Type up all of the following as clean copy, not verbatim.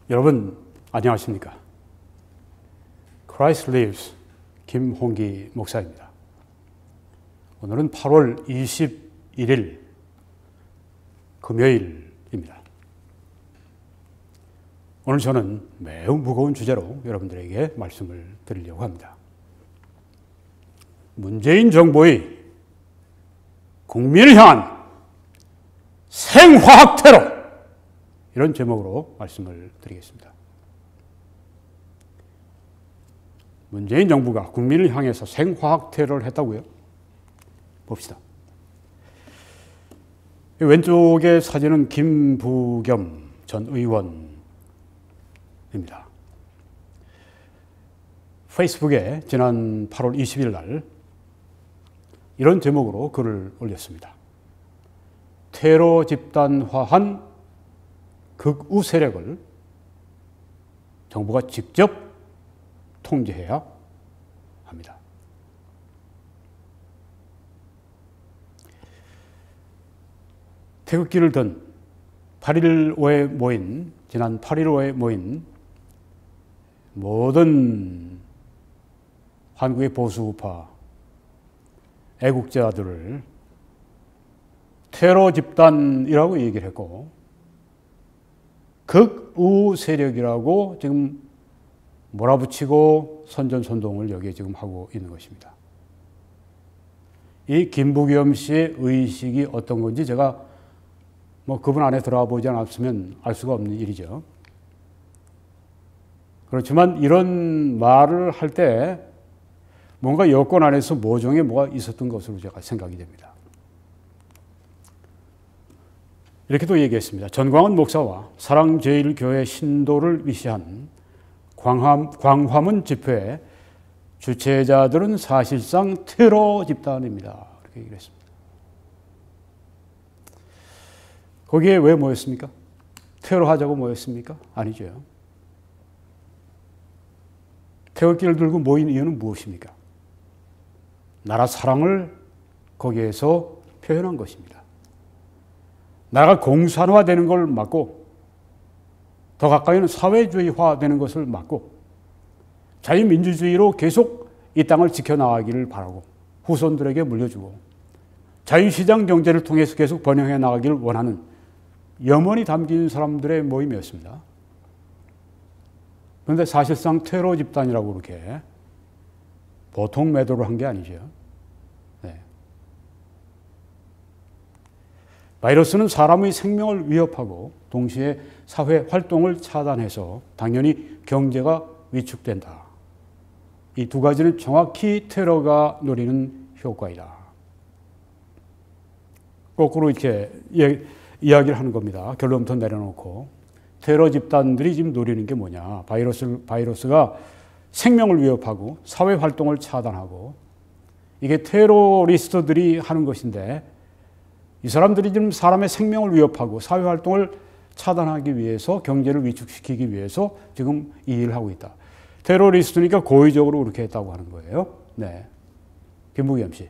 여러분 안녕하십니까? Christ Lives 김홍기 목사입니다. 오늘은 8월 21일 금요일입니다. 오늘 저는 매우 무거운 주제로 여러분들에게 말씀을 드리려고 합니다. 문재인 정부의 국민을 향한 생화학 테러, 이런 제목으로 말씀을 드리겠습니다. 문재인 정부가 국민을 향해서 생화학 테러를 했다고요? 봅시다. 왼쪽의 사진은 김부겸 전 의원입니다. 페이스북에 지난 8월 20일 날 이런 제목으로 글을 올렸습니다. 테러 집단화한 극우 세력을 정부가 직접 통제해야 합니다. 태극기를 든 지난 8.15에 모인 모든 한국의 보수우파 애국자들을 테러 집단이라고 얘기를 했고, 극우 세력이라고 지금 몰아붙이고 선전선동을 여기에 지금 하고 있는 것입니다. 이 김부겸 씨의 의식이 어떤 건지 제가 그분 안에 들어가 보지 않았으면 알 수가 없는 일이죠. 그렇지만 이런 말을 할 때 뭔가 여권 안에서 모종의 뭐가 있었던 것으로 제가 생각이 됩니다. 이렇게도 얘기했습니다. 전광훈 목사와 사랑제일교회 신도를 위시한 광화문 집회 주최자들은 사실상 테러 집단입니다. 이렇게 얘기를 했습니다. 거기에 왜 모였습니까? 테러하자고 모였습니까? 아니죠. 태극기를 들고 모인 이유는 무엇입니까? 나라 사랑을 거기에서 표현한 것입니다. 나라가 공산화되는 걸 막고 더 가까이는 사회주의화되는 것을 막고 자유민주주의로 계속 이 땅을 지켜나가기를 바라고 후손들에게 물려주고 자유시장 경제를 통해서 계속 번영해 나가기를 원하는 염원이 담긴 사람들의 모임이었습니다. 그런데 사실상 테러 집단이라고 그렇게 보통 매도를 한 게 아니죠. 네. 바이러스는 사람의 생명을 위협하고 동시에 사회 활동을 차단해서 당연히 경제가 위축된다. 이 두 가지는 정확히 테러가 노리는 효과이다. 거꾸로 이렇게 이야기를 하는 겁니다. 결론부터 내려놓고 테러 집단들이 지금 노리는 게 뭐냐. 바이러스가 생명을 위협하고 사회 활동을 차단하고 이게 테러리스트들이 하는 것인데, 이 사람들이 지금 사람의 생명을 위협하고 사회 활동을 차단하기 위해서 경제를 위축시키기 위해서 지금 이 일을 하고 있다. 테러리스트니까 고의적으로 그렇게 했다고 하는 거예요. 네. 김부겸 씨.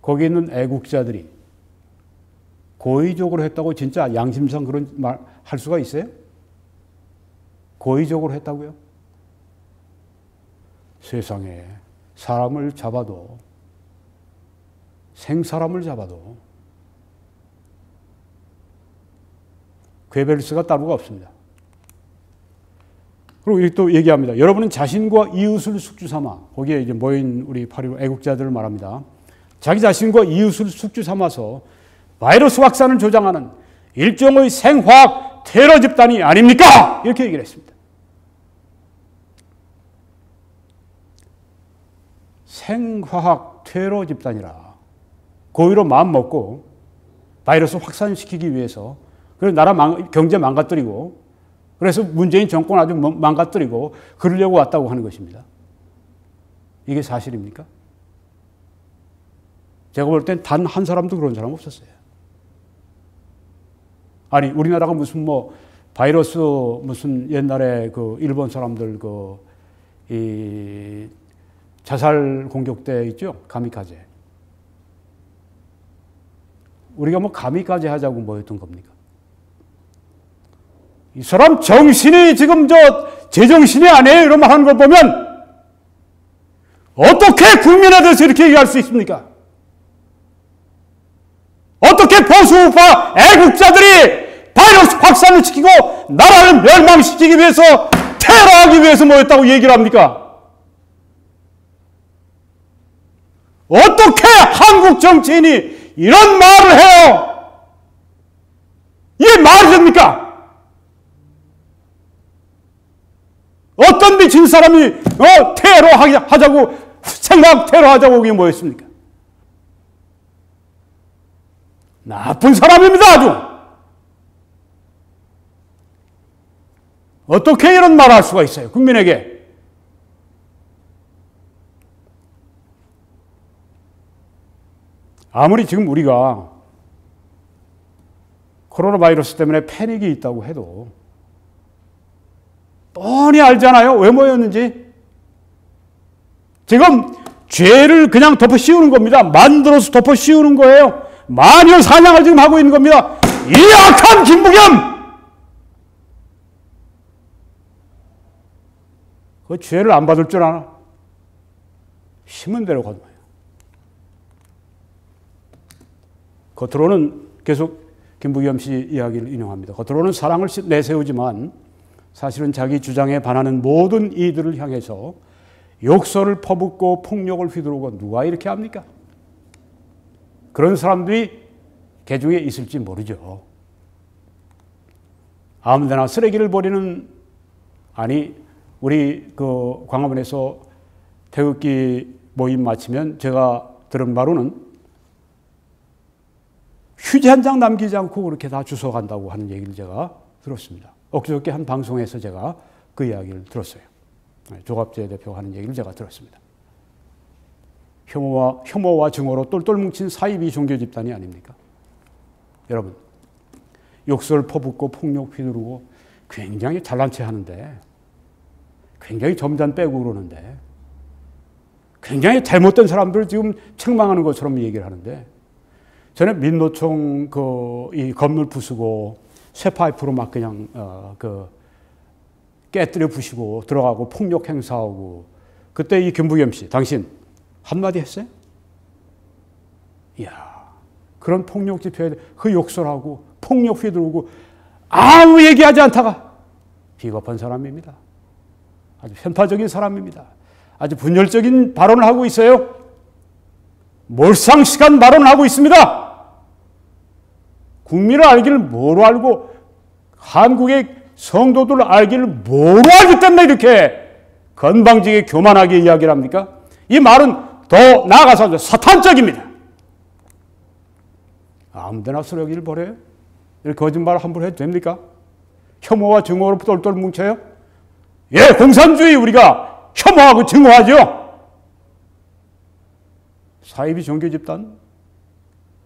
거기 있는 애국자들이 고의적으로 했다고 진짜 양심상 그런 말 할 수가 있어요? 고의적으로 했다고요? 세상에 사람을 잡아도, 생사람을 잡아도 괴벨스가 따로가 없습니다. 그리고 또 얘기합니다. 여러분은 자신과 이웃을 숙주 삼아, 거기에 이제 모인 우리 8.15 애국자들을 말합니다. 자기 자신과 이웃을 숙주 삼아서 바이러스 확산을 조장하는 일종의 생화학 테러 집단이 아닙니까? 이렇게 얘기를 했습니다. 생화학 테러 집단이라 고의로 마음 먹고 바이러스 확산시키기 위해서, 그래서 나라 경제 망가뜨리고, 그래서 문재인 정권 아주 망가뜨리고 그러려고 왔다고 하는 것입니다. 이게 사실입니까? 제가 볼 땐 단 한 사람도 그런 사람 없었어요. 아니, 우리나라가 무슨 바이러스 무슨 옛날에 그 일본 사람들 이 자살 공격대 있죠? 가미카제. 우리가 가미카제 하자고 뭐였던 겁니까? 이 사람 정신이 지금 제정신이 아니에요. 이런 말 하는 걸 보면 어떻게 국민에 대해서 이렇게 얘기할 수 있습니까? 어떻게 보수파 애국자들이 바이러스 확산을 시키고 나라를 멸망시키기 위해서 테러하기 위해서 모였다고 얘기를 합니까? 어떻게 한국 정치인이 이런 말을 해요? 이게 말이 됩니까? 어떤 미친 사람이 테러하자고 테러하자고 여기 모였습니까? 나쁜 사람입니다, 아주. 어떻게 이런 말을 할 수가 있어요, 국민에게? 아무리 지금 우리가 코로나 바이러스 때문에 패닉이 있다고 해도 뻔히 알잖아요. 왜 모였는지. 지금 죄를 그냥 덮어 씌우는 겁니다. 만들어서 덮어 씌우는 거예요. 마녀 사냥을 지금 하고 있는 겁니다. 이 악한 김부겸! 그 죄를 안 받을 줄 아나? 심은 대로 거둬요. 겉으로는 계속 김부겸 씨 이야기를 인용합니다. 겉으로는 사랑을 내세우지만 사실은 자기 주장에 반하는 모든 이들을 향해서 욕설을 퍼붓고 폭력을 휘두르고 누가 이렇게 합니까? 그런 사람들이 개중에 있을지 모르죠. 아무데나 쓰레기를 버리는, 아니 우리 그 광화문에서 태극기 모임 마치면 제가 들은 바로는 휴지 한 장 남기지 않고 그렇게 다 주워간다고 하는 얘기를 제가 들었습니다. 엊그저께 한 방송에서 제가 그 이야기를 들었어요. 조갑재 대표가 하는 얘기를 제가 들었습니다. 혐오와 증오로 똘똘 뭉친 사이비 종교 집단이 아닙니까? 여러분, 욕설 퍼붓고 폭력 휘두르고 굉장히 잘난 체 하는데, 굉장히 점잖 빼고 그러는데, 굉장히 잘못된 사람들을 지금 책망하는 것처럼 얘기를 하는데, 전에 민노총 이 건물 부수고 쇠파이프로 막 그냥 깨뜨려 부시고 들어가고 폭력 행사하고, 그때 이 김부겸 씨, 당신 한마디 했어요? 이야, 그런 폭력 집회에 욕설하고 폭력 휘두르고 아무 얘기하지 않다가 비겁한 사람입니다. 아주 편파적인 사람입니다. 아주 분열적인 발언을 하고 있어요. 몰상식한 발언을 하고 있습니다. 국민을 알기를 뭐로 알고 한국의 성도들을 알기를 뭐로 알기 때문에 이렇게 건방지게 교만하게 이야기를 합니까? 이 말은 더 나아가서 사탄적입니다. 아무데나 쓰레기를 버려요? 이렇게 거짓말을 함부로 해도 됩니까? 혐오와 증오로 똘똘 뭉쳐요? 예, 공산주의 우리가 혐오하고 증오하죠. 사이비 종교 집단,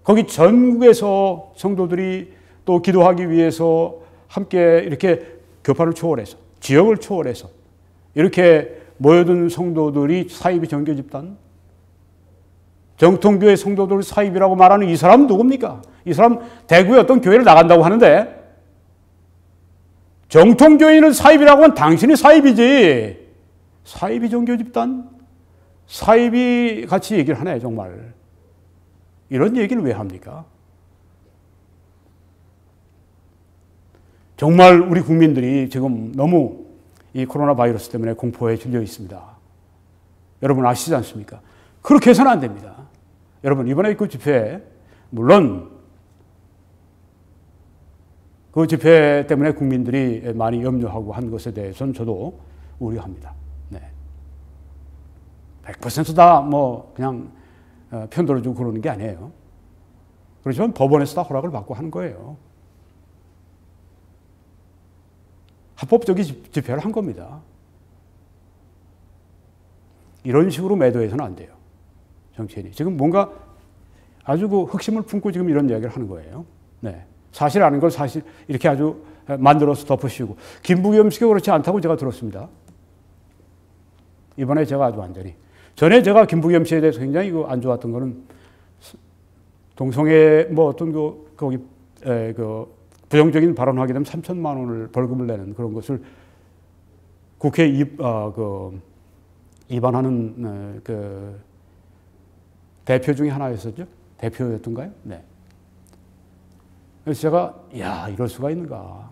거기 전국에서 성도들이 또 기도하기 위해서 함께 이렇게 교파를 초월해서, 지역을 초월해서 이렇게 모여든 성도들이 사이비 종교 집단, 정통교회 성도들 사이비라고 말하는 이 사람은 누굽니까? 이 사람 대구의 어떤 교회를 나간다고 하는데, 정통교회는 사이비라고 하면 당신이 사이비지. 사이비 종교 집단? 사이비 같이 얘기를 하네, 정말. 이런 얘기를 왜 합니까? 정말 우리 국민들이 지금 너무 이 코로나 바이러스 때문에 공포에 질려 있습니다. 여러분 아시지 않습니까? 그렇게 해서는 안 됩니다. 여러분, 이번에 그 집회, 물론 그 집회 때문에 국민들이 많이 염려하고 한 것에 대해서는 저도 우려합니다. 네. 100% 다 그냥 편들어주고 그러는 게 아니에요. 그렇지만 법원에서 다 허락을 받고 하는 거예요. 합법적인 집회를 한 겁니다. 이런 식으로 매도해서는 안 돼요. 정치인이. 지금 뭔가 아주 그 흑심을 품고 지금 이런 이야기를 하는 거예요. 네. 사실 아닌 걸 사실 이렇게 아주 만들어서 덮으시고. 김부겸 씨가 그렇지 않다고 제가 들었습니다. 이번에 제가 아주 완전히. 전에 제가 김부겸 씨에 대해서 굉장히 안 좋았던 거는 동성애 어떤 거기 부정적인 발언하게 되면 3천만 원을 벌금을 내는 그런 것을 국회에 입안하는 그 대표 중에 하나였었죠. 대표였던가요? 네. 그래서 제가 야 이럴 수가 있는가.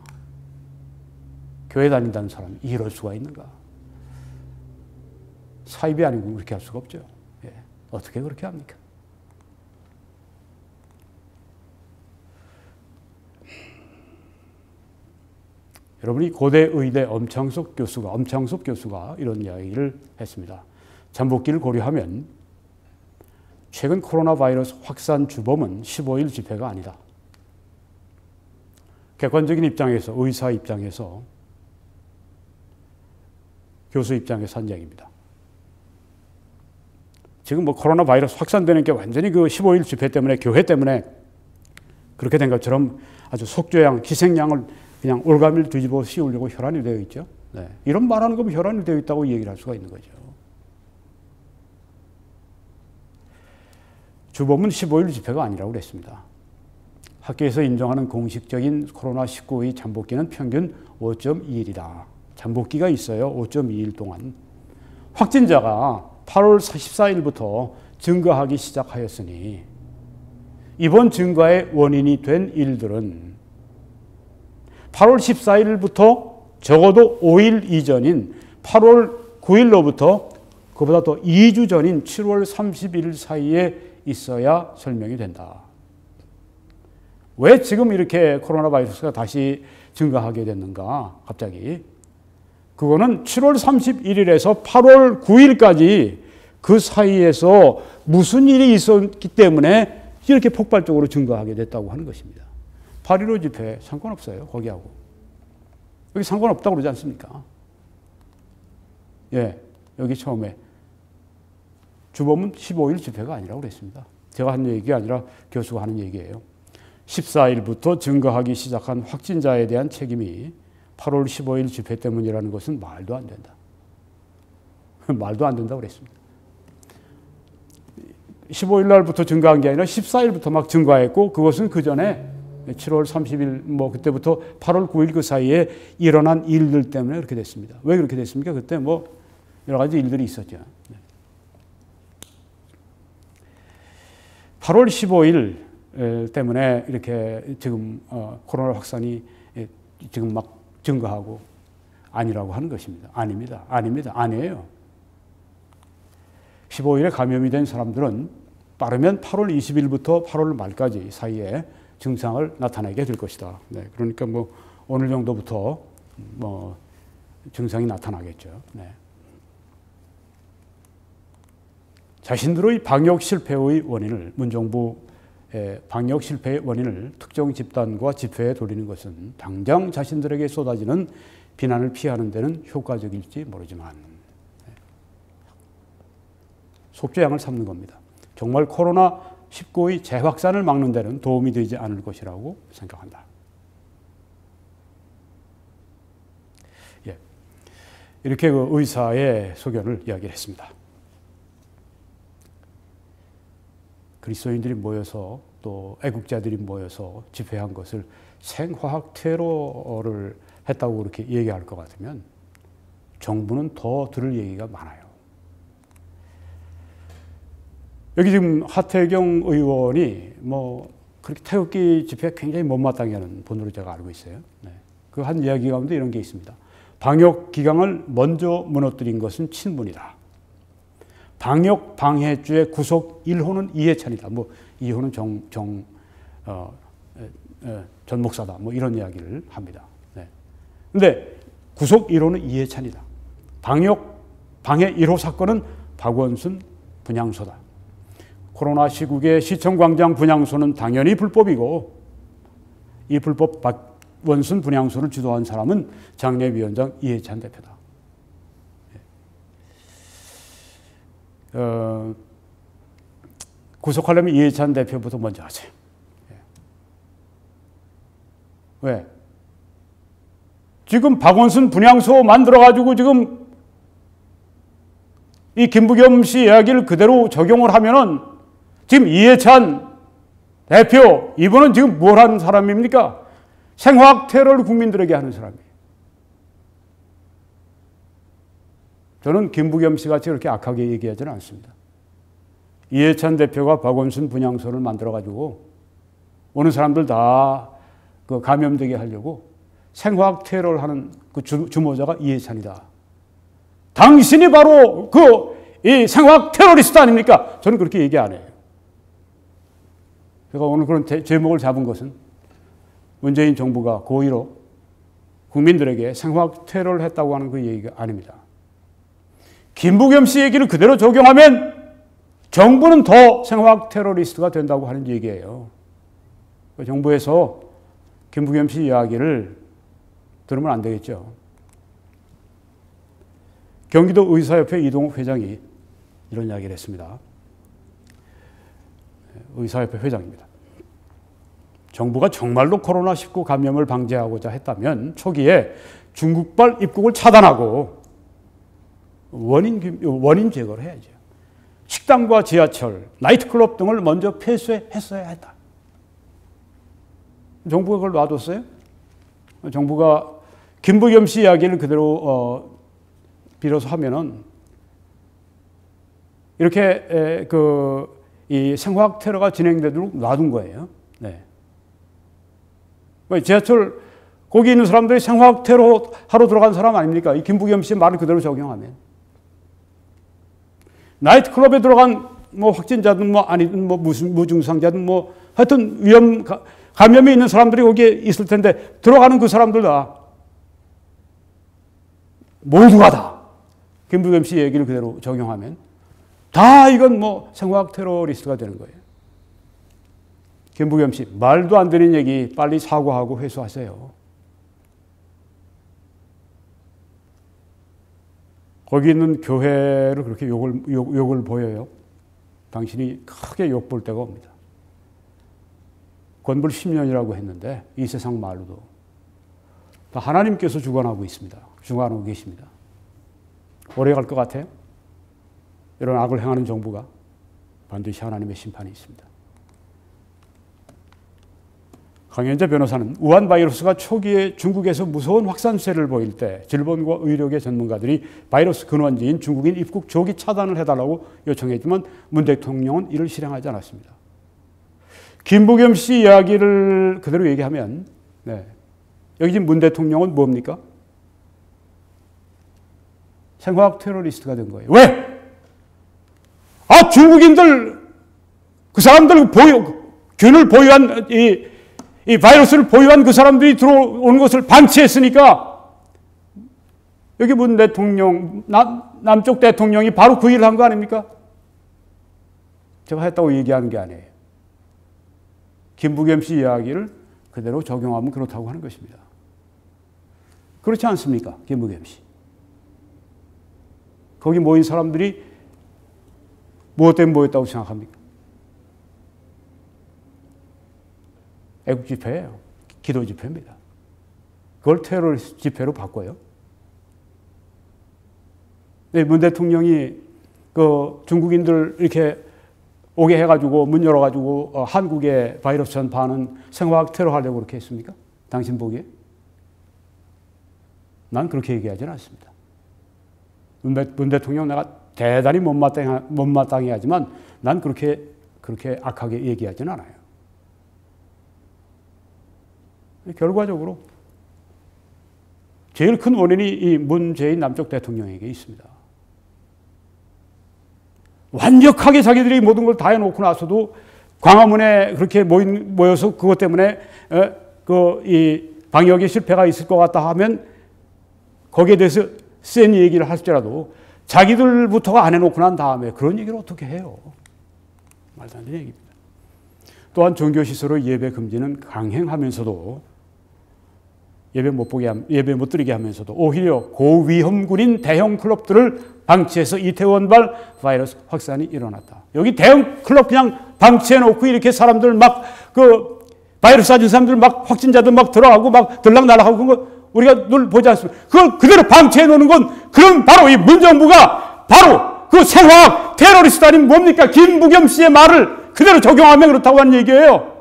교회 다닌다는 사람이 이럴 수가 있는가. 사입이 아니고 그렇게 할 수가 없죠. 예. 어떻게 그렇게 합니까? 여러분이 고대 의대 엄창섭 교수가 이런 이야기를 했습니다. 잠복기를 고려하면 최근 코로나 바이러스 확산 주범은 15일 집회가 아니다. 객관적인 입장에서, 의사 입장에서, 교수 입장에서 한 이야기입니다. 지금 뭐 코로나 바이러스 확산되는 게 완전히 그 15일 집회 때문에, 교회 때문에 그렇게 된 것처럼 아주 속죄양, 희생양을 그냥 올가미를 뒤집어 씌우려고 혈안이 되어 있죠. 네. 이런 말하는 거면 혈안이 되어 있다고 얘기를 할 수가 있는 거죠. 주범은 15일 집회가 아니라고 그랬습니다. 학계에서 인정하는 공식적인 코로나19의 잠복기는 평균 5.2일이다. 잠복기가 있어요. 5.2일 동안. 확진자가 8월 14일부터 증가하기 시작하였으니 이번 증가의 원인이 된 일들은 8월 14일부터 적어도 5일 이전인 8월 9일로부터 그보다 더 2주 전인 7월 31일 사이에 있어야 설명이 된다. 왜 지금 이렇게 코로나 바이러스가 다시 증가하게 됐는가? 갑자기. 그거는 7월 31일에서 8월 9일까지 그 사이에서 무슨 일이 있었기 때문에 이렇게 폭발적으로 증가하게 됐다고 하는 것입니다. 8.15 집회 상관없어요. 거기하고. 여기 상관없다고 그러지 않습니까? 예, 여기 처음에 주범은 15일 집회가 아니라고 그랬습니다. 제가 한 얘기가 아니라 교수가 하는 얘기예요. 14일부터 증가하기 시작한 확진자에 대한 책임이 8월 15일 집회 때문이라는 것은 말도 안 된다. 말도 안 된다고 그랬습니다. 15일 날부터 증가한 게 아니라 14일부터 막 증가했고 그것은 그 전에 7월 30일 뭐 그때부터 8월 9일 그 사이에 일어난 일들 때문에 그렇게 됐습니다. 왜 그렇게 됐습니까? 그때 뭐 여러 가지 일들이 있었죠. 8월 15일 때문에 이렇게 지금 코로나 확산이 지금 막 증가하고 아니라고 하는 것입니다. 아닙니다. 아니에요. 15일에 감염이 된 사람들은 빠르면 8월 20일부터 8월 말까지 사이에 증상을 나타내게 될 것이다. 네, 그러니까 뭐 오늘 정도부터 뭐 증상이 나타나겠죠. 네. 자신들의 방역 실패의 원인을 문정부의 방역 실패의 원인을 특정 집단과 집회에 돌리는 것은 당장 자신들에게 쏟아지는 비난을 피하는 데는 효과적일지 모르지만 속죄양을 삼는 겁니다. 정말 코로나19의 재확산을 막는 데는 도움이 되지 않을 것이라고 생각한다. 예, 이렇게 그 의사의 소견을 이야기를 했습니다. 그리스도인들이 모여서 또 애국자들이 모여서 집회한 것을 생화학 테러를 했다고 그렇게 얘기할 것 같으면 정부는 더 들을 얘기가 많아요. 여기 지금 하태경 의원이 뭐 그렇게 태극기 집회 굉장히 못마땅해 하는 분으로 제가 알고 있어요. 네. 그 한 이야기 가운데 이런 게 있습니다. 방역 기강을 먼저 무너뜨린 것은 친문이다. 방역 방해죄 구속 1호는 이해찬이다. 뭐 2호는 전 목사다. 뭐 이런 이야기를 합니다. 네. 근데 구속 1호는 이해찬이다. 방역 방해 1호 사건은 박원순 분향소다. 코로나 시국의 시청광장 분향소는 당연히 불법이고 이 불법 박원순 분향소를 주도한 사람은 장례위원장 이해찬 대표다. 구속하려면 이해찬 대표부터 먼저 하세요. 왜? 지금 박원순 분향소 만들어가지고 지금 이 김부겸 씨 이야기를 그대로 적용을 하면은 지금 이해찬 대표, 이분은 지금 뭘 한 사람입니까? 생화학 테러를 국민들에게 하는 사람이에요. 저는 김부겸 씨 같이 그렇게 악하게 얘기하지는 않습니다. 이해찬 대표가 박원순 분향소를 만들어가지고 오는 사람들 다 그 감염되게 하려고 생화학 테러를 하는 그 주모자가 이해찬이다. 당신이 바로 이 생화학 테러리스트 아닙니까? 저는 그렇게 얘기 안 해요. 제가 오늘 그런 제목을 잡은 것은 문재인 정부가 고의로 국민들에게 생화학 테러를 했다고 하는 그 얘기가 아닙니다. 김부겸 씨 얘기를 그대로 적용하면 정부는 더 생화학 테러리스트가 된다고 하는 얘기예요. 정부에서 김부겸 씨 이야기를 들으면 안 되겠죠. 경기도 의사협회 이동욱 회장이 이런 이야기를 했습니다. 의사협회 회장입니다. 정부가 정말로 코로나19 감염을 방지하고자 했다면 초기에 중국발 입국을 차단하고 원인 제거를 해야죠. 식당과 지하철, 나이트클럽 등을 먼저 폐쇄했어야 했다. 정부가 그걸 놔뒀어요? 정부가 김부겸 씨 이야기를 그대로 빌어서 하면은 이렇게 이 생화학 테러가 진행되도록 놔둔 거예요. 네. 지하철 거기 있는 사람들이 생화학 테러 하러 들어간 사람 아닙니까? 이 김부겸 씨 말을 그대로 적용하면. 나이트클럽에 들어간 뭐 확진자든 뭐 아니든 뭐 무슨 무증상자든 뭐 하여튼 감염이 있는 사람들이 거기에 있을 텐데 들어가는 그 사람들 다 모두가 다 김부겸 씨 얘기를 그대로 적용하면 다 이건 뭐 생화학 테러리스트가 되는 거예요. 김부겸 씨 말도 안 되는 얘기 빨리 사과하고 회수하세요. 거기 있는 교회를 그렇게 욕을 보여요. 당신이 크게 욕 볼 데가 옵니다. 건불 10년이라고 했는데 이 세상 말로도 다 하나님께서 주관하고 있습니다. 주관하고 계십니다. 오래 갈 것 같아요? 이런 악을 행하는 정부가 반드시 하나님의 심판이 있습니다. 강현재 변호사는 우한 바이러스가 초기에 중국에서 무서운 확산세를 보일 때 질병과 의료계 전문가들이 바이러스 근원지인 중국인 입국 조기 차단을 해달라고 요청했지만 문 대통령은 이를 실행하지 않았습니다. 김부겸 씨 이야기를 그대로 얘기하면 여기 지금 문 대통령은 뭡니까? 생화학 테러리스트가 된 거예요. 왜? 중국인들 그 사람들 균을 보유한 이 바이러스를 보유한 그 사람들이 들어오는 것을 방치했으니까 여기 문 대통령, 남쪽 대통령이 바로 그 일을 한 거 아닙니까? 제가 했다고 얘기하는 게 아니에요. 김부겸 씨 이야기를 그대로 적용하면 그렇다고 하는 것입니다. 그렇지 않습니까? 김부겸 씨. 거기 모인 사람들이 무엇 때문에 모였다고 생각합니까? 애국 집회예요. 기도 집회입니다. 그걸 테러 집회로 바꿔요. 네, 문 대통령이 그 중국인들 이렇게 오게 해가지고 문 열어가지고 한국에 바이러스 전파하는 생화학 테러 하려고 그렇게 했습니까? 당신 보기에? 난 그렇게 얘기하지는 않습니다. 문 대통령 내가 대단히 못마땅해 하지만 난 그렇게 악하게 얘기하지는 않아요. 결과적으로 제일 큰 원인이 이 문재인 남쪽 대통령에게 있습니다. 완벽하게 자기들이 모든 걸 다 해놓고 나서도 광화문에 그렇게 모여서 그것 때문에 이 방역에 실패가 있을 것 같다 하면 거기에 대해서 센 얘기를 할지라도 자기들부터가 안 해놓고 난 다음에 그런 얘기를 어떻게 해요? 말도 안 되는 얘기입니다. 또한 종교시설의 예배 금지는 강행하면서도 예배 못 드리게 하면서도 오히려 고위험군인 대형 클럽들을 방치해서 이태원발 바이러스 확산이 일어났다. 여기 대형 클럽 그냥 방치해놓고 이렇게 사람들 막 바이러스 가진 사람들 막 확진자들 막 들어가고 막 들락날락하고 그런 거 우리가 늘 보지 않습니까? 그걸 그대로 방치해놓는 건 그럼 바로 이 문정부가 바로 그 생화학 테러리스트 아닌 뭡니까? 김부겸 씨의 말을 그대로 적용하면 그렇다고 하는 얘기예요.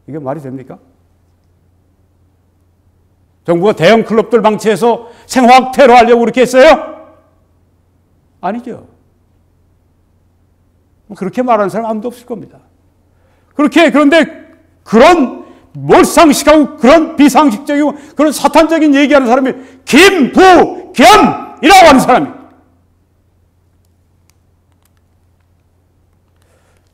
이게 말이 됩니까? 정부가 대형 클럽들 방치해서 생화학 테러하려고 그렇게 했어요? 아니죠. 그렇게 말하는 사람 아무도 없을 겁니다. 그런데 그런 몰상식하고 그런 비상식적이고 그런 사탄적인 얘기하는 사람이 김부겸이라고 하는 사람입니다.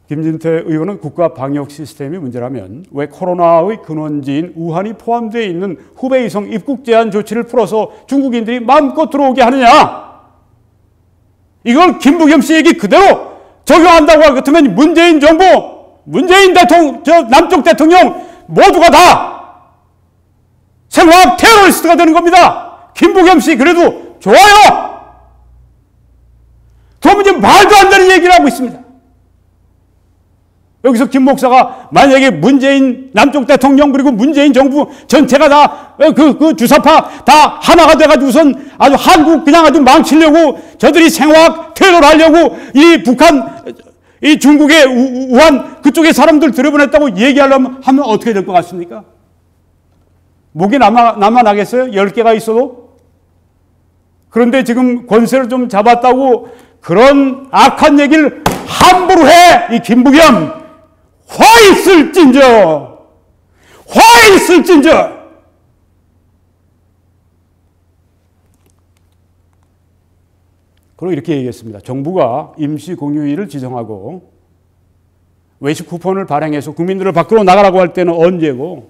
김진태 의원은 국가 방역 시스템이 문제라면 왜 코로나의 근원지인 우한이 포함되어 있는 후베이성 입국 제한 조치를 풀어서 중국인들이 마음껏 들어오게 하느냐? 이걸 김부겸 씨 얘기 그대로 적용한다고 할 것 같으면 문재인 정부, 문재인 대통령, 남쪽 대통령 모두가 다 생화학 테러리스트가 되는 겁니다. 김부겸 씨 그래도 좋아요. 도무지 말도 안 되는 얘기를 하고 있습니다. 여기서 김 목사가 만약에 문재인 남쪽 대통령 그리고 문재인 정부 전체가 다 그 주사파 다 하나가 돼가지고선 아주 한국 그냥 아주 망치려고 저들이 생화학 테러를 하려고 이 북한 이 중국의 우한 그쪽에 사람들 들여보냈다고 얘기하려면 하면 어떻게 될 것 같습니까? 목이 남아나겠어요? 10개가 있어도? 그런데 지금 권세를 좀 잡았다고 그런 악한 얘기를 함부로 해! 이 김부겸! 화 있을진저! 화 있을진저! 그리고 이렇게 얘기했습니다. 정부가 임시공휴일을 지정하고 외식 쿠폰을 발행해서 국민들을 밖으로 나가라고 할 때는 언제고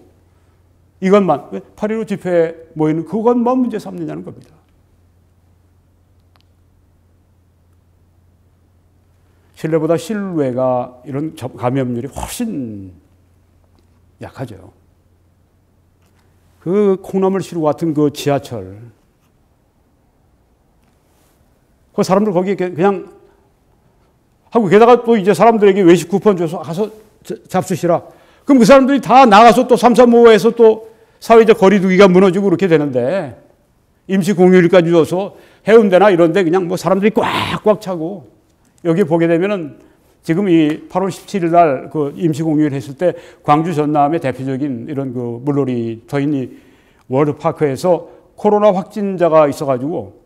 이것만 8.15 집회에 모이는 그것만 문제 삼느냐는 겁니다. 실내보다 실외가 이런 감염률이 훨씬 약하죠. 그 콩나물시루 같은 그 지하철, 그 사람들 거기에 그냥 하고 게다가 또 이제 사람들에게 외식 쿠폰 줘서 가서 잡수시라. 그럼 그 사람들이 다 나가서 또 3.355에서 또 사회적 거리두기가 무너지고 그렇게 되는데 임시 공휴일까지 줘서 해운대나 이런 데 그냥 뭐 사람들이 꽉꽉 차고 여기 보게 되면은 지금 이 8월 17일 날 그 임시 공휴일 했을 때 광주 전남의 대표적인 이런 그 물놀이 터인 월드파크에서 코로나 확진자가 있어가지고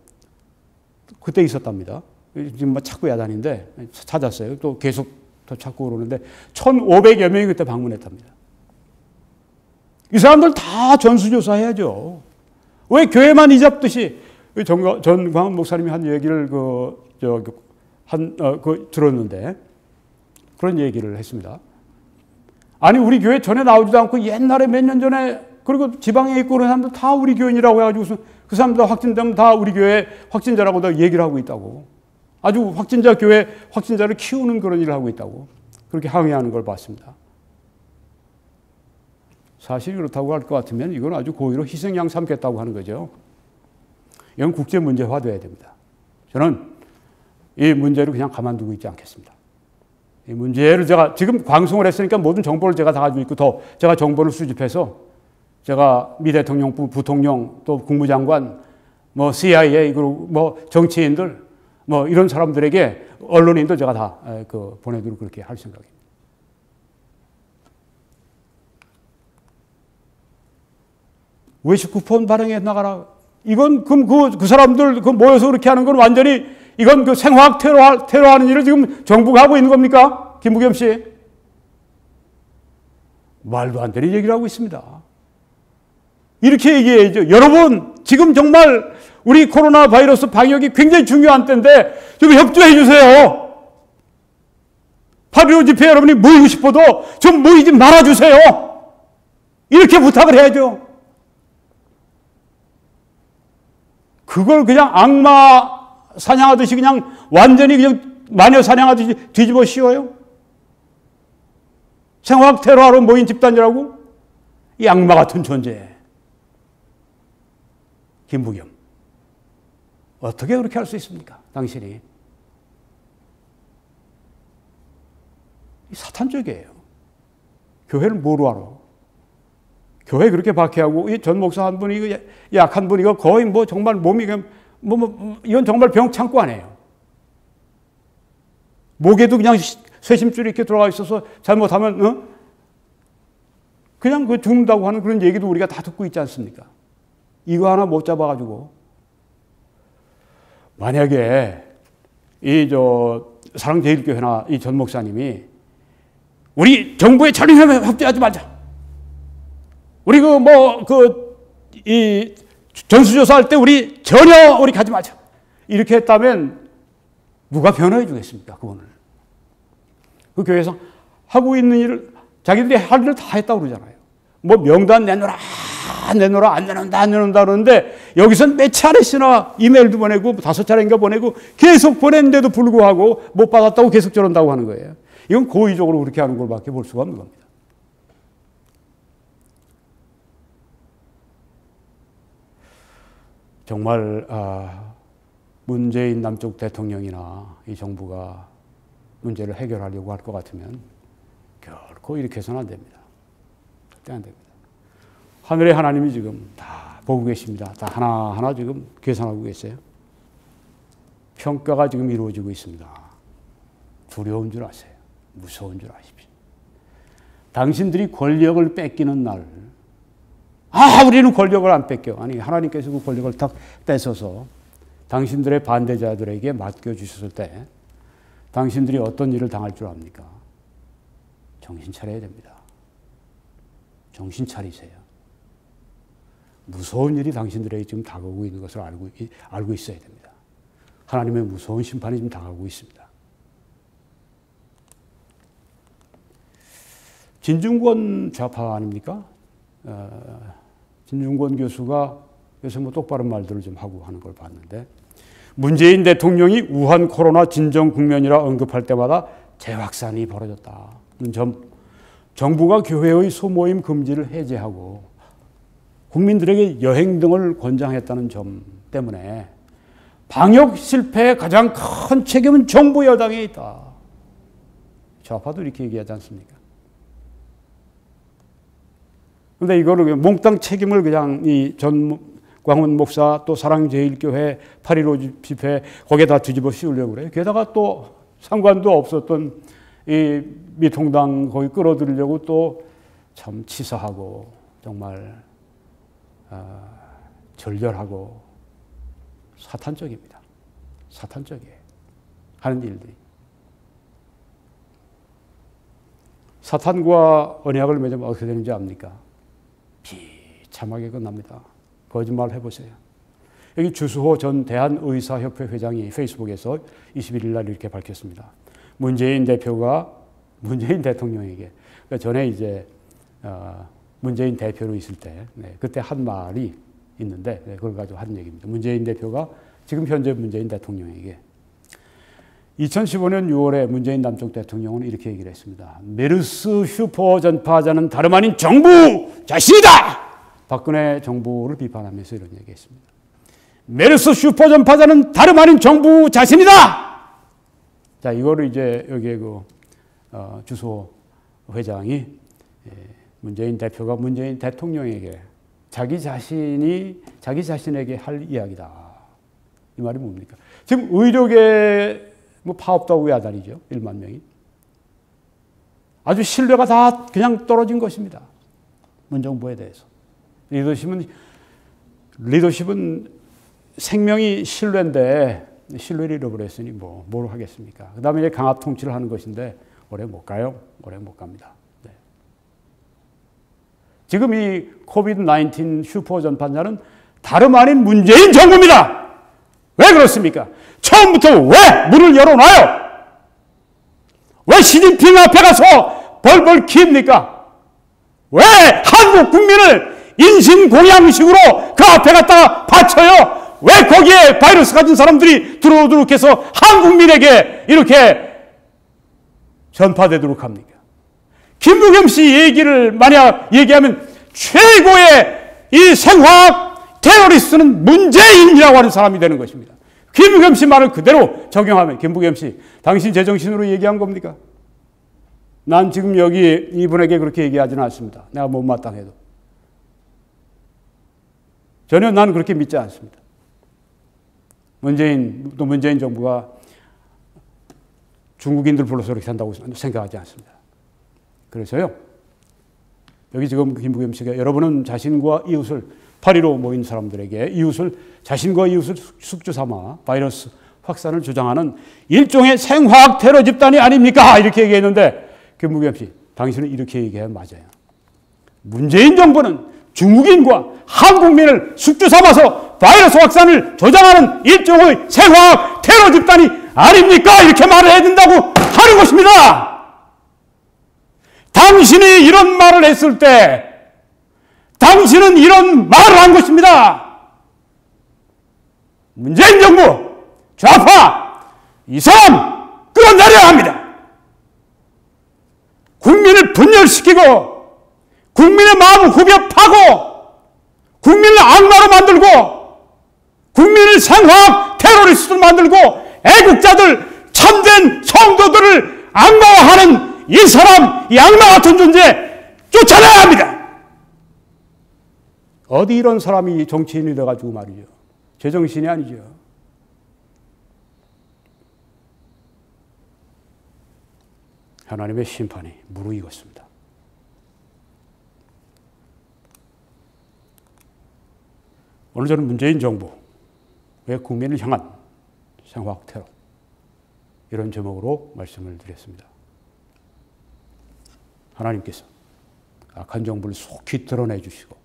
그때 있었답니다. 지금 뭐 찾고 야단인데 찾았어요. 또 계속 더 찾고 그러는데 1,500여 명이 그때 방문했답니다. 이 사람들 다 전수조사해야죠. 왜 교회만 이잡듯이 전광훈 목사님이 한 얘기를 들었는데 그런 얘기를 했습니다. 아니 우리 교회 전에 나오지도 않고 옛날에 몇 년 전에 그리고 지방에 있고 그런 사람들 다 우리 교인이라고 해가지고 그 사람들 확진되면 다 우리 교회 확진자라고 다 얘기를 하고 있다고. 아주 확진자 교회 확진자를 키우는 그런 일을 하고 있다고. 그렇게 항의하는 걸 봤습니다. 사실 그렇다고 할 것 같으면 이건 아주 고의로 희생양 삼겠다고 하는 거죠. 이건 국제 문제화돼야 됩니다. 저는 이 문제를 그냥 가만두고 있지 않겠습니다. 이 문제를 제가 지금 방송을 했으니까 모든 정보를 제가 다 가지고 있고 더 제가 정보를 수집해서 제가 미 대통령, 부통령, 또 국무장관, 뭐 CIA, 그리고 뭐 정치인들, 뭐 이런 사람들에게 언론인도 제가 다 보내드리고 그렇게 할 생각입니다. 외식 쿠폰 발행해 나가라. 이건 그 사람들 모여서 그렇게 하는 건 완전히 이건 그 생화학 테러하는 일을 지금 정부가 하고 있는 겁니까? 김부겸 씨. 말도 안 되는 얘기를 하고 있습니다. 이렇게 얘기해야죠. 여러분, 지금 정말 우리 코로나 바이러스 방역이 굉장히 중요한 때인데 좀 협조해 주세요. 8.15 집회 여러분이 모이고 싶어도 좀 모이지 말아주세요. 이렇게 부탁을 해야죠. 그걸 그냥 악마 사냥하듯이 그냥 완전히 그냥 마녀 사냥하듯이 뒤집어 씌워요? 생화학 테러하러 모인 집단이라고? 이 악마 같은 존재. 김부겸. 어떻게 그렇게 할 수 있습니까? 당신이. 사탄적이에요. 교회를 뭐로 알아? 교회 그렇게 박해하고 이 전 목사 한 분이 약한 분이 거의 뭐 정말 몸이 이건 정말 병 창고 아니에요. 목에도 그냥 쇠심줄이 이렇게 들어가 있어서 잘못하면 그냥 그 죽는다고 하는 그런 얘기도 우리가 다 듣고 있지 않습니까? 이거 하나 못 잡아가지고 만약에 사랑제일교회나 이 전 목사님이 우리 정부에 전혀 협조하지 말자. 우리 이 전수조사할 때 우리 전혀 가지 말자. 이렇게 했다면 누가 변호해 주겠습니까? 그분을. 그 교회에서 하고 있는 일을 자기들이 할 일을 다 했다고 그러잖아요. 뭐 명단 내놓으라 안 내놓는다 그러는데 여기선 몇 차례씩이나 이메일도 보내고 5차례인가 보내고 계속 보냈는데도 불구하고 못 받았다고 계속 저런다고 하는 거예요. 이건 고의적으로 그렇게 하는 걸밖에 볼 수가 없는 겁니다. 정말 문재인 남쪽 대통령이나 이 정부가 문제를 해결하려고 할 것 같으면 결코 이렇게 해서는 안 됩니다. 절대 안 됩니다. 하늘의 하나님이 지금 다 보고 계십니다. 다 하나하나 지금 계산하고 계세요. 평가가 지금 이루어지고 있습니다. 두려운 줄 아세요. 무서운 줄 아십시오. 당신들이 권력을 뺏기는 날, 우리는 권력을 안 뺏겨. 아니, 하나님께서 그 권력을 딱 뺏어서 당신들의 반대자들에게 맡겨주셨을 때 당신들이 어떤 일을 당할 줄 압니까? 정신 차려야 됩니다. 정신 차리세요. 무서운 일이 당신들에게 지금 다가오고 있는 것을 알고 있어야 됩니다. 하나님의 무서운 심판이 지금 다가오고 있습니다. 진중권 좌파 아닙니까? 진중권 교수가 요새 똑바른 말들을 좀 하고 하는 걸 봤는데 문재인 대통령이 우한 코로나 진정 국면이라 언급할 때마다 재확산이 벌어졌다는 점, 정부가 교회의 소모임 금지를 해제하고 국민들에게 여행 등을 권장했다는 점 때문에 방역 실패의 가장 큰 책임은 정부 여당에 있다. 좌파도 이렇게 얘기하지 않습니까? 그런데 이거를 몽땅 책임을 그냥 이 전광훈 목사 또 사랑제일교회 8.15 집회 거기에다 뒤집어 씌우려고 그래요. 게다가 또 상관도 없었던 이 미통당 거기 끌어들이려고 또 참 치사하고 정말 절절하고 사탄적입니다. 사탄적이에요. 하는 일들이. 사탄과 언약을 맺으면 어떻게 되는지 압니까? 비참하게 끝납니다. 거짓말 해보세요. 여기 주수호 전 대한의사협회 회장이 페이스북에서 21일 날 이렇게 밝혔습니다. 문재인 대통령에게, 그러니까 전에 이제 문재인 대표로 있을 때, 그때 한 말이 있는데, 그걸 가지고 한 얘기입니다. 문재인 대표가 지금 현재 문재인 대통령에게 2015년 6월에 문재인 남쪽 대통령은 이렇게 얘기를 했습니다. 메르스 슈퍼 전파자는 다름 아닌 정부 자신이다! 박근혜 정부를 비판하면서 이런 얘기했습니다. 메르스 슈퍼 전파자는 다름 아닌 정부 자신이다! 자, 이거를 이제 여기에 주소 회장이 문재인 대표가 문재인 대통령에게 자기 자신에게 할 이야기다. 이 말이 뭡니까? 지금 의료계 파업도 야단이죠. 1만 명이. 아주 신뢰가 다 그냥 떨어진 것입니다. 문정부에 대해서. 리더십은 생명이 신뢰인데 신뢰를 잃어버렸으니 뭘 하겠습니까? 그 다음에 이제 강압 통치를 하는 것인데 오래 못 가요. 오래 못 갑니다. 네. 지금 이 코비드-19 슈퍼 전파자는 다름 아닌 문재인 정부입니다. 왜 그렇습니까? 처음부터 왜 문을 열어놔요? 왜 시진핑 앞에 가서 벌벌 킵니까? 왜 한국 국민을 인신공양식으로 그 앞에 갖다가 바쳐요? 왜 거기에 바이러스 가진 사람들이 들어오도록 해서 한국민에게 이렇게 전파되도록 합니까? 김부겸 씨 얘기를 만약 얘기하면 최고의 이 생화학 테러리스트는 문재인이라고 하는 사람이 되는 것입니다. 김부겸 씨 말을 그대로 적용하면, 김부겸 씨, 당신 제정신으로 얘기한 겁니까? 난 지금 여기 이분에게 그렇게 얘기하지는 않습니다. 내가 못마땅해도. 전혀 난 그렇게 믿지 않습니다. 문재인 정부가 중국인들 불러서 그렇게 한다고 생각하지 않습니다. 그래서요, 여기 지금 김부겸 씨가 여러분은 자신과 이웃을 8.15 모인 사람들에게 자신과 이웃을 숙주 삼아 바이러스 확산을 주장하는 일종의 생화학 테러 집단이 아닙니까? 이렇게 얘기했는데 김부겸 씨, 당신은 이렇게 얘기하면 맞아요. 문재인 정부는 중국인과 한국민을 숙주 삼아서 바이러스 확산을 조장하는 일종의 생화학 테러 집단이 아닙니까? 이렇게 말을 해야 된다고 하는 것입니다. 당신이 이런 말을 했을 때 당신은 이런 말을 한 것입니다. 문재인 정부, 좌파, 이 사람 끌어내려야 합니다. 국민을 분열시키고 국민의 마음을 후벼 파고 국민을 악마로 만들고 국민을 생화학 테러리스트로 만들고 애국자들, 참된 성도들을 악마화하는 이 사람, 이 악마 같은 존재 쫓아내야 합니다. 어디 이런 사람이 정치인이 돼가지고 말이죠. 제정신이 아니죠. 하나님의 심판이 무르익었습니다. 오늘 저는 문재인 정부의 국민을 향한 생화학 테러 이런 제목으로 말씀을 드렸습니다. 하나님께서 악한 정부를 속히 드러내 주시고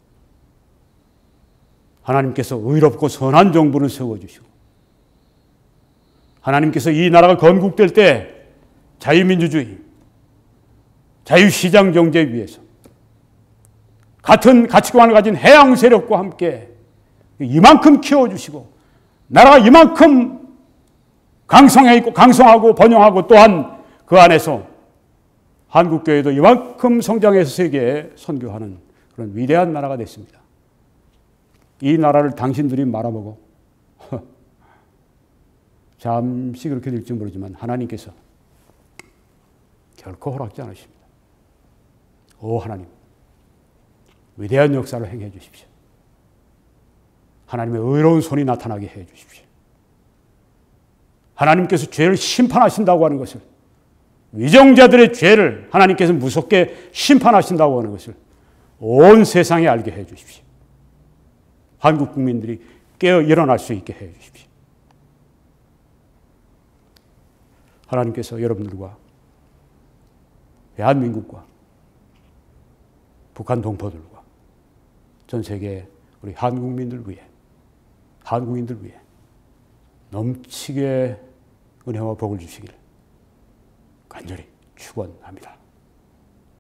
하나님께서 의롭고 선한 정부를 세워주시고 하나님께서 이 나라가 건국될 때 자유민주주의, 자유시장 경제 위에서 같은 가치관을 가진 해양 세력과 함께 이만큼 키워주시고 나라가 이만큼 강성하고 번영하고 또한 그 안에서 한국교회도 이만큼 성장해서 세계에 선교하는 그런 위대한 나라가 됐습니다. 이 나라를 당신들이 말아먹어 잠시 그렇게 될지 모르지만 하나님께서 결코 허락지 않으십니다. 오 하나님, 위대한 역사를 행해 주십시오. 하나님의 의로운 손이 나타나게 해 주십시오. 하나님께서 죄를 심판하신다고 하는 것을, 위정자들의 죄를 하나님께서 무섭게 심판하신다고 하는 것을 온 세상에 알게 해 주십시오. 한국 국민들이 깨어 일어날 수 있게 해 주십시오. 하나님께서 여러분들과 대한민국과 북한 동포들과 전 세계 우리 한국민들 위해 넘치게 은혜와 복을 주시기를 간절히 축원합니다.